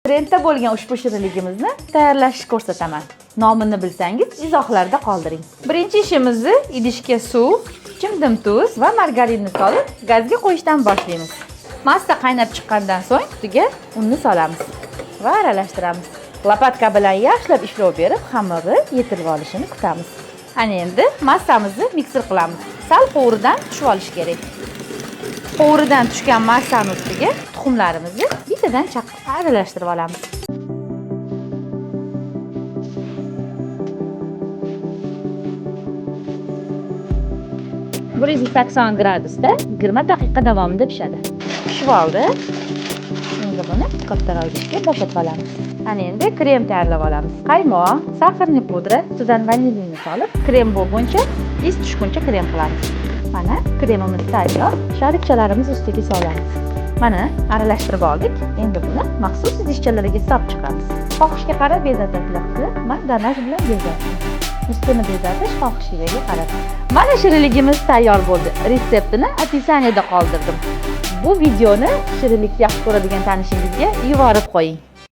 Trendda bo'lgan ushbu shirinligimizni tayyorlashni ko'rsataman. Nomini bilsangiz, izohlarda qoldiring. Birinchi ishimizni idishga suv, chimdim tuz va margarinni solib, gazga qo'yishdan boshlaymiz. Massa qaynab chiqqandan so'ng ustiga unni solamiz va aralashtiramiz. Lopatka bilan yaxshilab ishlov berib, xamiri yetilib olishini kutamiz. Ana endi massamizni mikser qilamiz. Sal qovuridan tushib olish kerak. Qovuridan tushgan massani ustiga tuxumlarimizni bittadan chaqib aralashtirib olamiz. 180 gradusda 20 daqiqa davomida pishadi. Pishib oldi. Endi buni katta idishga boshlatib olamiz. Ana endi krem tayyorlab olamiz. Qaymoq, saharni pudra, ustidan vanilini solib, krem bo'lguncha, is tushguncha krem qilamiz. Mana kremimiz tayyor. Sharikchalarimiz ustiga solamiz. Mana aralashtirib oldik. Endi buni maxsus idishchalarga solib chiqamiz. Xohishga qarab bezatadilar. Men danaj bilan bezadim. Ustini bezatish xohishingizni qarab. Mana shirinligimiz tayyor bo'ldi. Retseptini opisaniyada qoldirdim. Bu videoni shirinlik yaxshi ko'radigan tanishingizga yuborib qo'ying.